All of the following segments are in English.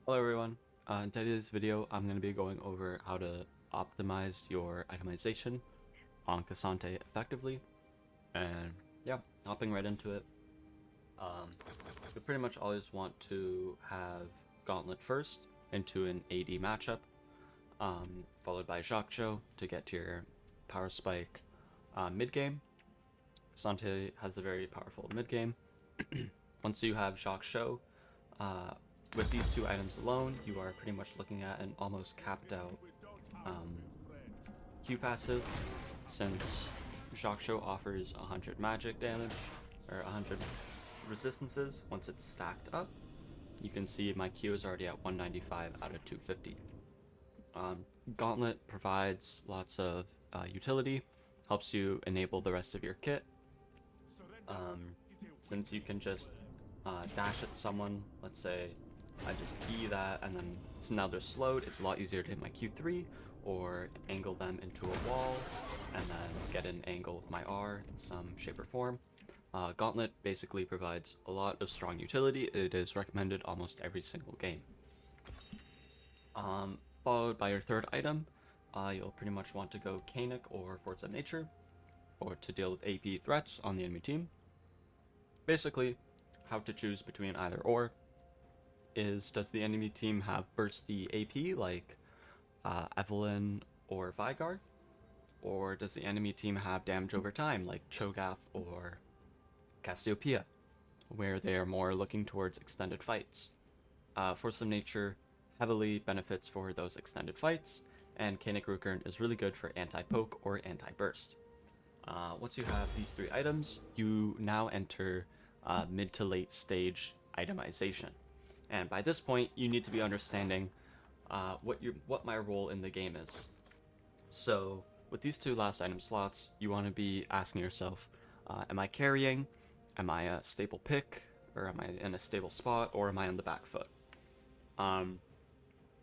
Hello everyone, in today's video I'm going to be going over how to optimize your itemization on Cassante effectively, and yeah, hopping right into it. We pretty much always want to have Gauntlet first into an AD matchup, followed by Jacques to get to your power spike mid game. Cassante has a very powerful mid game. Once you have Jacques uh, with these two items alone, you are pretty much looking at an almost capped out um, Q passive, since Jacques offers 100 magic damage, or 100 resistances once it's stacked up. You can see my Q is already at 195 out of 250. Gauntlet provides lots of utility, helps you enable the rest of your kit, since you can just dash at someone. Let's say I just E that, and then so now they're slowed. It's a lot easier to hit my Q3 or angle them into a wall and then get an angle with my R in some shape or form. Gauntlet basically provides a lot of strong utility. It is recommended almost every single game. Followed by your third item, you'll pretty much want to go Canic or Force of Nature, or to deal with AP threats on the enemy team. Basically, how to choose between either or is, does the enemy team have bursty AP like Evelyn or Vigar? Or does the enemy team have damage over time like Cho'Gath or Cassiopeia, where they are more looking towards extended fights? Force of Nature heavily benefits for those extended fights, and Canic Rukern is really good for anti-poke or anti-burst. Once you have these three items, you now enter mid to late stage itemization. And by this point, you need to be understanding what my role in the game is. So with these two last item slots, you want to be asking yourself, am I carrying? Am I a stable pick? Or am I in a stable spot? Or am I on the back foot?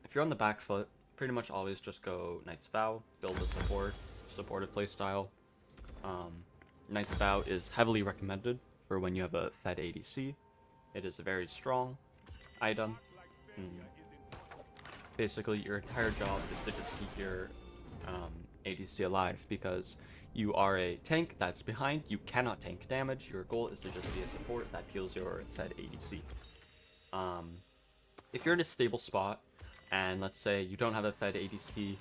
If you're on the back foot, pretty much always just go Knight's Vow, build a supportive playstyle. Knight's Vow is heavily recommended for when you have a Fed ADC. It is a very strong item. Basically, your entire job is to just keep your ADC alive, because you are a tank that's behind. You cannot tank damage. Your goal is to just be a support that heals your Fed ADC. If you're in a stable spot, and let's say you don't have a Fed ADC,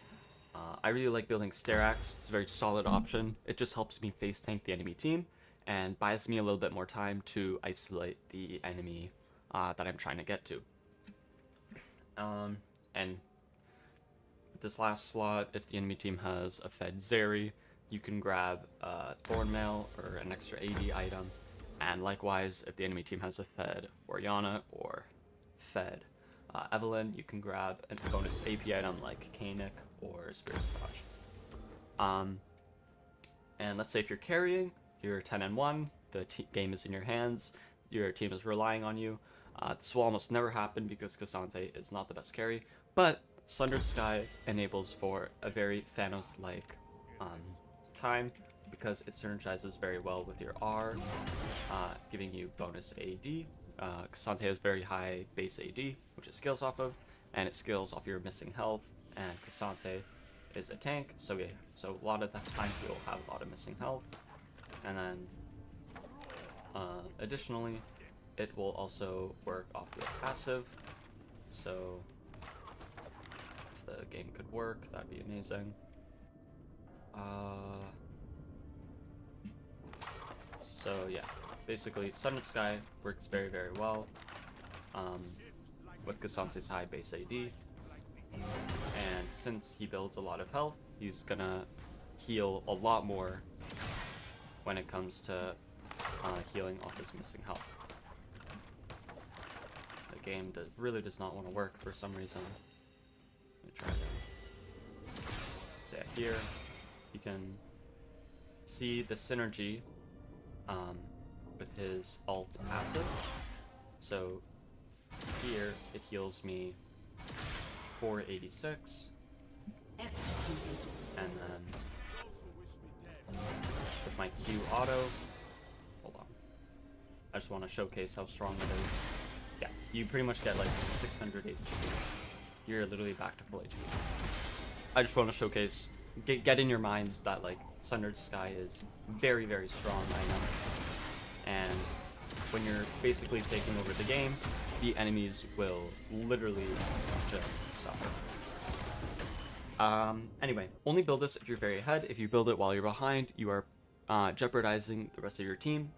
I really like building Sterax. It's a very solid option. It just helps me face tank the enemy team and buys me a little bit more time to isolate the enemy that I'm trying to get to. And with this last slot, if the enemy team has a Fed Zeri, you can grab Thornmail or an extra AD item. And likewise, if the enemy team has a Fed Orianna or Fed Evelyn, you can grab a bonus AP item like Canic or Spirit Massage. And let's say if you're carrying, you're 10-1, the game is in your hands, your team is relying on you. This will almost never happen because Cassante is not the best carry, but Sunfire Sky enables for a very Thanos-like time, because it synergizes very well with your R, giving you bonus AD. Cassante has very high base AD, which it scales off of, and it scales off your missing health, and Cassante is a tank, so a lot of the time you'll have a lot of missing health. And then additionally, it will also work off your passive, so if the game could work, that'd be amazing. So yeah, basically Sunfire Sky works very, very well with Cassante's high base AD, and since he builds a lot of health, he's gonna heal a lot more when it comes to healing off his missing health. The game really does not want to work for some reason. Let me try again. So yeah, here you can see the synergy with his alt passive. So here it heals me 486, and then with my Q auto, hold on, I just want to showcase how strong it is. Yeah, you pretty much get like 600 HP. You're literally back to full HP. I just want to showcase, get in your minds that like Sunfire Sky is very, very strong right now. And when you're basically taking over the game, the enemies will literally just suffer. Anyway, only build this if you're very ahead. If you build it while you're behind, you are jeopardizing the rest of your team.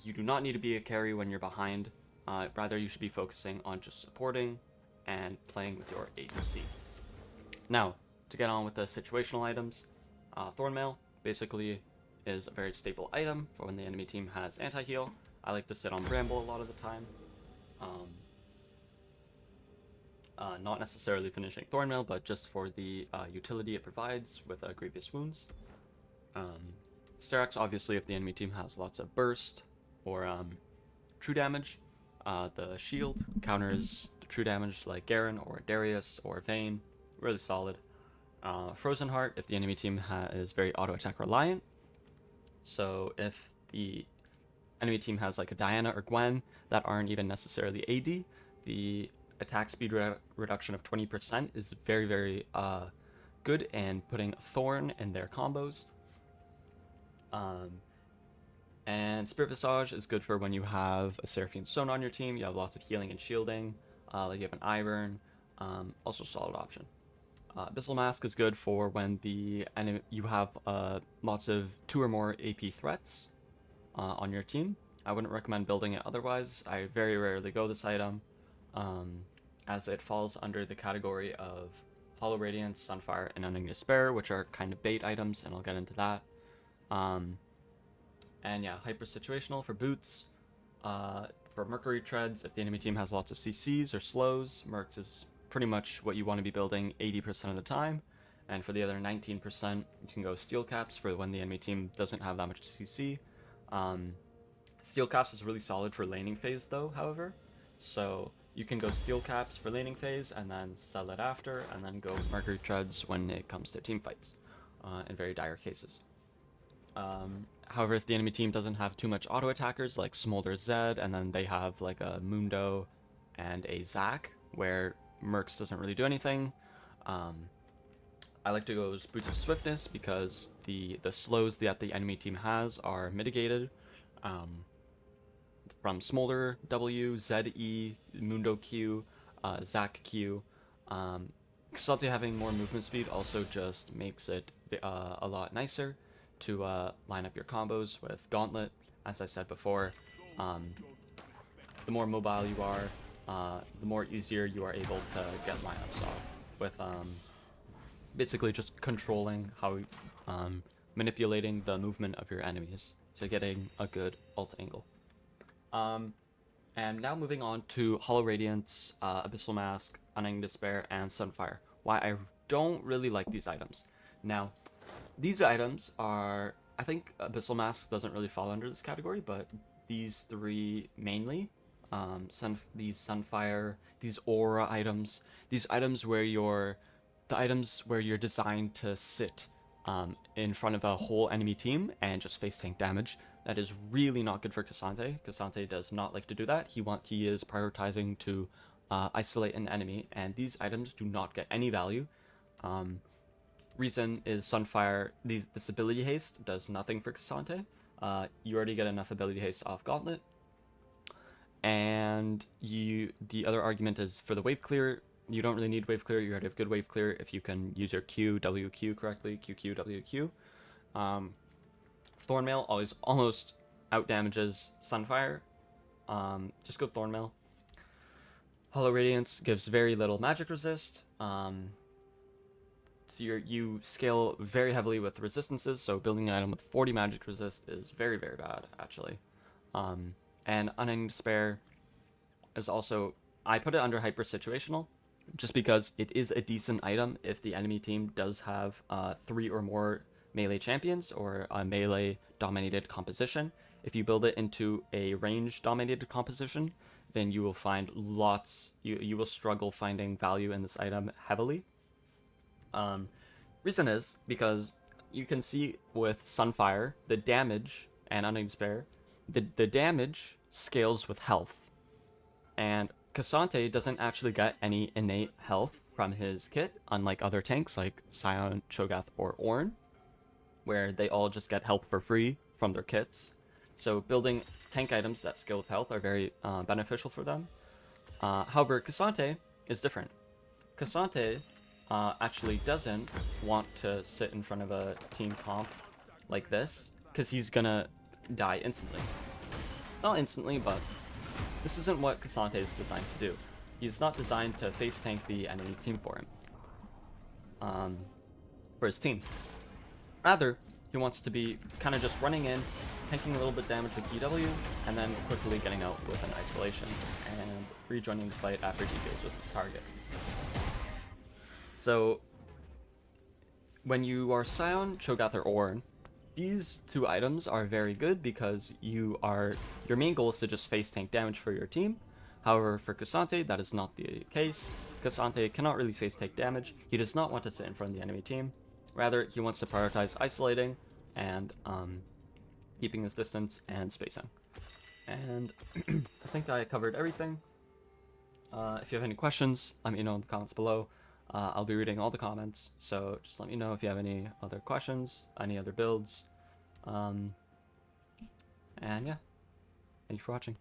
You do not need to be a carry when you're behind. Rather, you should be focusing on just supporting and playing with your ADC. Now, to get on with the situational items, Thornmail basically is a very staple item for when the enemy team has anti-heal. I like to sit on Bramble a lot of the time. Not necessarily finishing Thornmail, but just for the utility it provides with Grievous Wounds. Styrax, obviously, if the enemy team has lots of burst or true damage, the shield counters the true damage like Garen or Darius or Vayne. Really solid. Frozen Heart, if the enemy team is very auto attack reliant. So if the enemy team has like a Diana or Gwen that aren't even necessarily AD, the attack speed reduction of 20% is very, very good, and putting Thorn in their combos. And Spirit Visage is good for when you have a Seraphine Stone on your team. You have lots of healing and shielding, like you have an Iron. Also solid option. Abyssal Mask is good for when you have lots of 2 or more AP threats on your team. I wouldn't recommend building it otherwise. I very rarely go this item, as it falls under the category of Hollow Radiance, Sunfire, and Unending Despair, which are kind of bait items, and I'll get into that. And yeah, Hyper Situational for boots. For Mercury Treads, if the enemy team has lots of CCs or slows, Mercs is pretty much what you want to be building 80% of the time. And for the other 19%, you can go Steel Caps for when the enemy team doesn't have that much CC. Steel Caps is really solid for laning phase though, however. So you can go Steel Caps for laning phase and then sell it after, and then go Mercury Treads when it comes to team fights, in very dire cases. However, if the enemy team doesn't have too much auto attackers like Smolder Zed, and then they have like a Mundo and a Zac, where Mercs doesn't really do anything, I like to go Boots of Swiftness because the slows that the enemy team has are mitigated from Smolder W, ZE, Mundo Q, Zac Q. Cassante having more movement speed also just makes it a lot nicer to line up your combos with Gauntlet. As I said before, the more mobile you are, the more easier you are able to get lineups off with basically just controlling how, manipulating the movement of your enemies to getting a good ult angle. And now moving on to Hollow Radiance, Abyssal Mask, Unending Despair, and Sunfire. Why I don't really like these items. Now, these items are, I think Abyssal Mask doesn't really fall under this category, but these three mainly, these Sunfire, these Aura items, these items where you're designed to sit in front of a whole enemy team and just face tank damage. That is really not good for Cassante. Cassante does not like to do that. He is prioritizing to isolate an enemy, and these items do not get any value. Reason is Sunfire, this ability haste does nothing for Cassante. You already get enough ability haste off Gauntlet. And the other argument is for the wave clear. You don't really need wave clear. You already have good wave clear if you can use your Q, WQ correctly. QQ, WQ. Thornmail almost out damages Sunfire. Just go Thornmail. Hollow Radiance gives very little magic resist. So you scale very heavily with resistances, so building an item with 40 magic resist is very, very bad, actually. And Unending Despair is also, I put it under Hyper Situational, just because it is a decent item if the enemy team does have 3 or more melee champions or a melee dominated composition. If you build it into a range dominated composition, then you will find you will struggle finding value in this item heavily. Reason is because you can see with Sunfire, the damage, and Unending Despair, the damage scales with health. And Cassante doesn't actually get any innate health from his kit, unlike other tanks like Sion, Cho'Gath, or Ornn, where they all just get health for free from their kits. So building tank items that scale with health are very beneficial for them. However, Cassante is different. Cassante actually doesn't want to sit in front of a team comp like this, because he's gonna die instantly. Not instantly, but this isn't what Cassante is designed to do. He's not designed to face tank the enemy team for him. For his team. Rather, he wants to be kind of just running in, tanking a little bit damage with EW, and then quickly getting out with an isolation, and rejoining the fight after he deals with his target. So, when you are Sion, Cho'Gath, or Ornn, these two items are very good because your main goal is to just face tank damage for your team. However, for Cassante, that is not the case. Cassante cannot really face tank damage. He does not want to sit in front of the enemy team. Rather, he wants to prioritize isolating and keeping his distance and spacing. And I think I covered everything. If you have any questions, let me know in the comments below. I'll be reading all the comments, so just let me know if you have any other questions, any other builds. And yeah, thank you for watching.